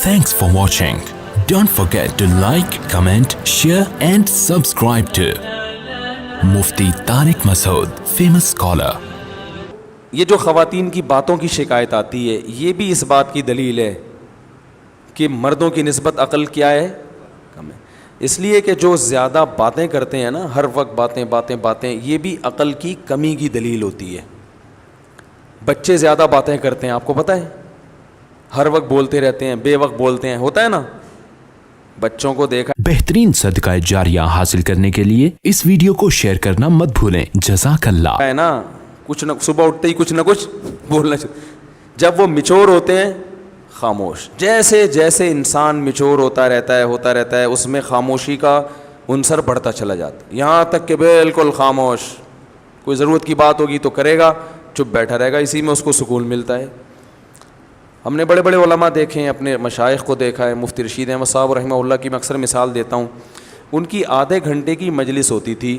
Thanks for watching. Don't forget to like, comment, share and subscribe to Mufti Tariq Masood, famous scholar. یہ جو خواتین کی باتوں کی شکایت آتی ہے یہ بھی اس بات کی دلیل ہے کہ مردوں کی نسبت عقل کیا ہے؟ کم ہے. اس لیے کہ جو زیادہ باتیں کرتے ہیں نا، ہر وقت باتیں، یہ بھی عقل کی کمی کی دلیل ہوتی ہے. بچے زیادہ باتیں کرتے ہیں، آپ کو پتہ ہے، ہر وقت بولتے رہتے ہیں، بے وقت بولتے ہیں، ہوتا ہے نا. بچوں کو دیکھا بہترین صدقہ جاریہ حاصل کرنے کے لیے اس ویڈیو کو شیئر کرنا مت بھولیں. جزاک اللہ. ہے نا، کچھ نہ صبح اٹھتے ہی کچھ نہ کچھ بولنا چاہیے. جب وہ میچور ہوتے ہیں خاموش. جیسے جیسے انسان میچور ہوتا رہتا ہے اس میں خاموشی کا عنصر بڑھتا چلا جاتا ہے، یہاں تک کہ بالکل خاموش. کوئی ضرورت کی بات ہوگی تو کرے گا، چپ بیٹھا رہے گا، اسی میں اس کو سکون ملتا ہے. ہم نے بڑے بڑے علماء دیکھے ہیں، اپنے مشائخ کو دیکھا ہے. مفتی رشید احمد صاحب رحمہ اللہ کی میں اکثر مثال دیتا ہوں. ان کی آدھے گھنٹے کی مجلس ہوتی تھی.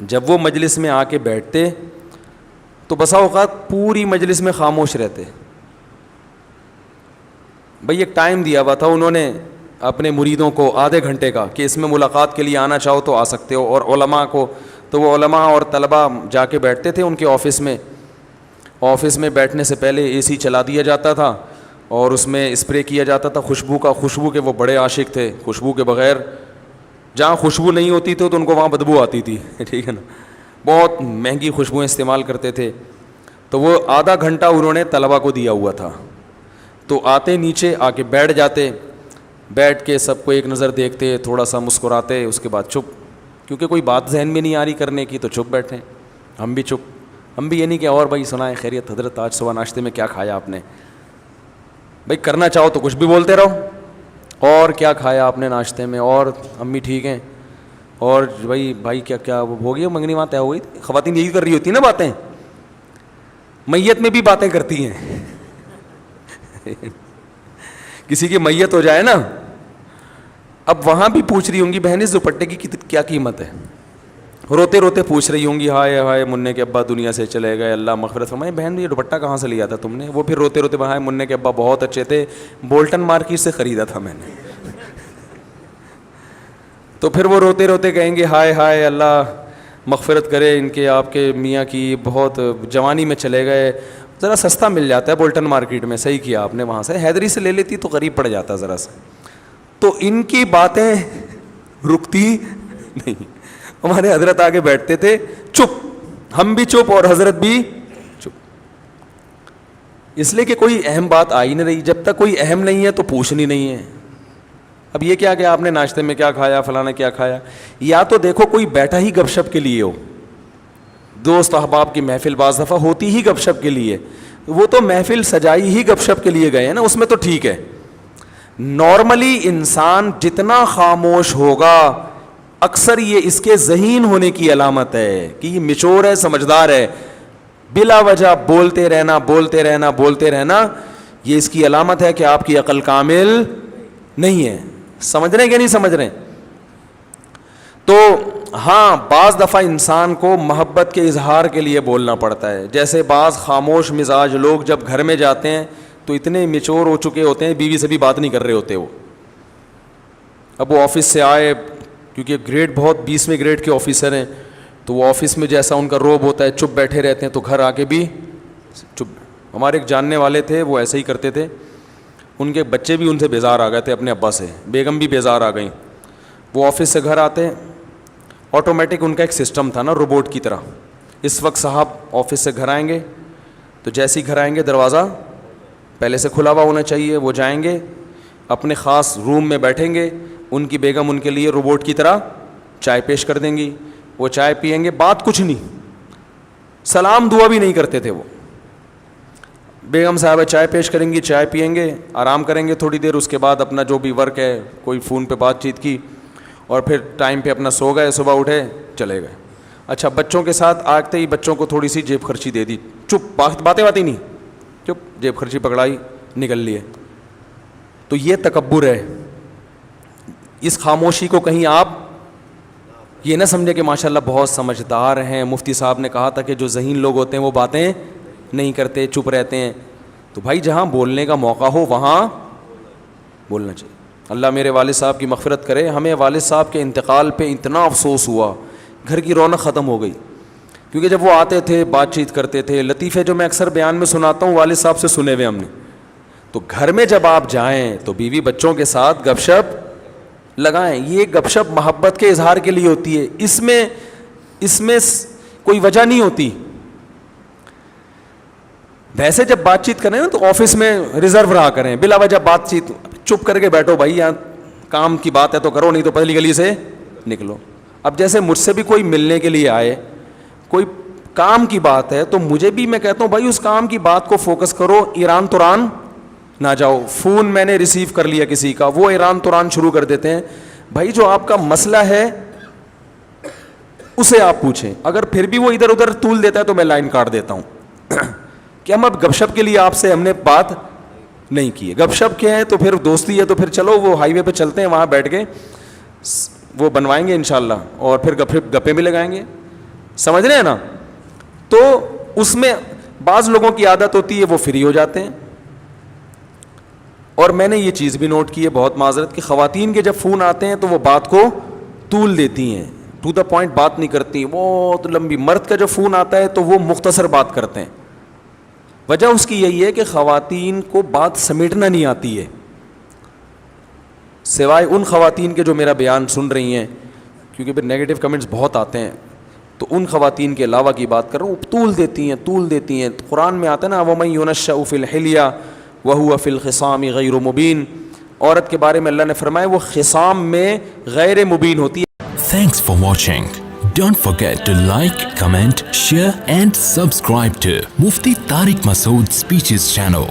جب وہ مجلس میں آ کے بیٹھتے تو بسا اوقات پوری مجلس میں خاموش رہتے. بھئی ایک ٹائم دیا ہوا تھا انہوں نے اپنے مریدوں کو آدھے گھنٹے کا کہ اس میں ملاقات کے لیے آنا چاہو تو آ سکتے ہو. اور علماء کو تو وہ علماء اور طلباء جا کے بیٹھتے تھے ان کے آفس میں. آفس میں بیٹھنے سے پہلے اے سی چلا دیا جاتا تھا اور اس میں اسپرے کیا جاتا تھا خوشبو کا. خوشبو کے وہ بڑے عاشق تھے. خوشبو کے بغیر جہاں خوشبو نہیں ہوتی تھی تو ان کو وہاں بدبو آتی تھی. ٹھیک ہے نا، بہت مہنگی خوشبوئیں استعمال کرتے تھے. تو وہ آدھا گھنٹہ انہوں نے طلباء کو دیا ہوا تھا. تو آتے نیچے آ کے بیٹھ جاتے، بیٹھ کے سب کو ایک نظر دیکھتے، تھوڑا سا مسکراتے، اس کے بعد چپ. کیونکہ کوئی بات ذہن میں نہیں آ رہی کرنے کی تو چپ بیٹھیں. ہم بھی چپ. ہم بھی یہ نہیں کہ اور بھائی سنائیں خیریت حضرت آج صبح ناشتے میں کیا کھایا آپ نے. بھائی کرنا چاہو تو کچھ بھی بولتے رہو، اور کیا کھایا آپ نے ناشتے میں، اور امی ٹھیک ہیں، اور بھائی کیا وہ ہو گیا منگنی وہاں طے ہو گئی. خواتین یہی کر رہی ہوتی نا باتیں. میت میں بھی باتیں کرتی ہیں. کسی کی میت ہو جائے نا، اب وہاں بھی پوچھ رہی ہوں گی بہن اس دوپٹے کی کیا قیمت ہے. روتے روتے پوچھ رہی ہوں گی ہائے ہائے منع کے ابا دنیا سے چلے گئے اللہ مغفرت فرمائے. بہن یہ دوپٹہ کہاں سے لیا تھا تم نے؟ وہ پھر روتے روتے ہائے منع کے ابا بہت اچھے تھے، بولٹن مارکیٹ سے خریدا تھا میں نے. تو پھر وہ روتے روتے کہیں گے ہائے ہائے اللہ مغفرت کرے ان کے آپ کے میاں کی، بہت جوانی میں چلے گئے. ذرا سستا مل جاتا ہے بولٹن مارکیٹ میں. صحیح کیا آپ نے، وہاں سے حیدری سے لے لیتی تو قریب پڑ جاتا ذرا سا. تو ان کی باتیں رکتی نہیں. ہمارے حضرت آگے بیٹھتے تھے چپ، ہم بھی چپ اور حضرت بھی چپ. اس لیے کہ کوئی اہم بات آئی نہیں رہی. جب تک کوئی اہم نہیں ہے تو پوچھنی نہیں ہے. اب یہ کیا کہ آپ نے ناشتے میں کیا کھایا، فلانا کیا کھایا. یا تو دیکھو کوئی بیٹھا ہی گپ شپ کے لیے ہو. دوست احباب کی محفل بعض دفعہ ہوتی ہی گپ شپ کے لیے، وہ تو محفل سجائی ہی گپ شپ کے لیے گئے ہیں نا، اس میں تو ٹھیک ہے. نارملی انسان جتنا خاموش ہوگا اکثر یہ اس کے ذہین ہونے کی علامت ہے کہ یہ میچور ہے، سمجھدار ہے. بلا وجہ بولتے رہنا یہ اس کی علامت ہے کہ آپ کی عقل کامل نہیں ہے. سمجھ رہے ہیں کہ نہیں سمجھ رہے ہیں؟ تو ہاں بعض دفعہ انسان کو محبت کے اظہار کے لیے بولنا پڑتا ہے. جیسے بعض خاموش مزاج لوگ جب گھر میں جاتے ہیں تو اتنے میچور ہو چکے ہوتے ہیں، بیوی سے بھی بات نہیں کر رہے ہوتے. وہ اب وہ آفس سے آئے، کیونکہ گریڈ بہت 20ویں گریڈ کے آفیسر ہیں، تو وہ آفس میں جیسا ان کا روب ہوتا ہے چپ بیٹھے رہتے ہیں، تو گھر آ کے بھی چپ. ہمارے ایک جاننے والے تھے وہ ایسے ہی کرتے تھے. ان کے بچے بھی ان سے بیزار آ گئے تھے اپنے ابا سے، بیگم بھی بیزار آ گئیں. وہ آفس سے گھر آتے، آٹومیٹک ان کا ایک سسٹم تھا نا روبوٹ کی طرح. اس وقت صاحب آفس سے گھر آئیں گے تو جیسے ہی گھر آئیں گے دروازہ پہلے سے کھلا ہوا ہونا چاہیے. وہ جائیں گے اپنے خاص روم میں بیٹھیں گے، ان کی بیگم ان کے لیے روبوٹ کی طرح چائے پیش کر دیں گی. وہ چائے پئیں گے، بات کچھ نہیں، سلام دعا بھی نہیں کرتے تھے. وہ بیگم صاحبہ چائے پیش کریں گی، چائے پئیں گے، آرام کریں گے تھوڑی دیر. اس کے بعد اپنا جو بھی ورک ہے، کوئی فون پہ بات چیت کی، اور پھر ٹائم پہ اپنا سو گئے، صبح اٹھے چلے گئے. اچھا بچوں کے ساتھ آتے ہی بچوں کو تھوڑی سی جیب خرچی دے دی، چپ، باتیں نہیں، چپ، جیب خرچی پکڑائی، نکل لیے. تو یہ تکبر ہے. اس خاموشی کو کہیں آپ یہ نہ سمجھے کہ ماشاءاللہ بہت سمجھدار ہیں. مفتی صاحب نے کہا تھا کہ جو ذہین لوگ ہوتے ہیں وہ باتیں نہیں کرتے، چپ رہتے ہیں. تو بھائی جہاں بولنے کا موقع ہو وہاں بولنا چاہیے. اللہ میرے والد صاحب کی مغفرت کرے. ہمیں والد صاحب کے انتقال پہ اتنا افسوس ہوا, گھر کی رونق ختم ہو گئی, کیونکہ جب وہ آتے تھے بات چیت کرتے تھے. لطیفے جو میں اکثر بیان میں سناتا ہوں والد صاحب سے سنے ہوئے ہم نے. تو گھر میں جب آپ جائیں تو بیوی بچوں کے ساتھ گپ شپ لگائیں. یہ گپ شپ محبت کے اظہار کے لیے ہوتی ہے, اس میں کوئی وجہ نہیں ہوتی. ویسے جب بات چیت کریں نا تو آفس میں ریزرو رہا کریں, بلا وجہ بات چیت چپ کر کے بیٹھو بھائی, یہاں کام کی بات ہے تو کرو, نہیں تو پتلی گلی سے نکلو. اب جیسے مجھ سے بھی کوئی ملنے کے لیے آئے, کوئی کام کی بات ہے, تو مجھے بھی میں کہتا ہوں بھائی اس کام کی بات کو فوکس کرو, ایران توران نہ جاؤ. فون میں نے ریسیو کر لیا کسی کا, وہ ایران توران شروع کر دیتے ہیں. بھائی جو آپ کا مسئلہ ہے اسے آپ پوچھیں, اگر پھر بھی وہ ادھر ادھر طول دیتا ہے تو میں لائن کاٹ دیتا ہوں کہ ہم اب گپ شپ کے لیے آپ سے ہم نے بات نہیں کی ہے. گپ شپ کیا ہے تو پھر دوستی ہے, تو پھر چلو وہ ہائی وے پہ چلتے ہیں, وہاں بیٹھ کے وہ بنوائیں گے انشاءاللہ, اور پھر گپیں بھی لگائیں گے. سمجھ رہے ہیں نا؟ تو اس میں بعض لوگوں کی عادت ہوتی ہے وہ فری ہو جاتے ہیں. اور میں نے یہ چیز بھی نوٹ کی ہے, بہت معذرت, کہ خواتین کے جب فون آتے ہیں تو وہ بات کو طول دیتی ہیں, ٹو دا پوائنٹ بات نہیں کرتی, بہت لمبی. مرد کا جب فون آتا ہے تو وہ مختصر بات کرتے ہیں. وجہ اس کی یہی ہے کہ خواتین کو بات سمیٹنا نہیں آتی ہے, سوائے ان خواتین کے جو میرا بیان سن رہی ہیں, کیونکہ پھر نیگیٹو کمنٹس بہت آتے ہیں, تو ان خواتین کے علاوہ کی بات کر رہا ہوں, طول دیتی ہیں. قرآن میں آتا ہے نا وَمَن يُنَشَّأُ فِي الْحِلْيَةِ وَهُوَ فِي الْخِصَامِ غَيْرُ مُبِينٍ. عورت کے بارے میں اللہ نے فرمایا وہ خصام میں غیر مبین ہوتی ہے. Thanks for watching. Don't forget to like, comment, share and subscribe to Mufti Tariq Masood Speeches channel.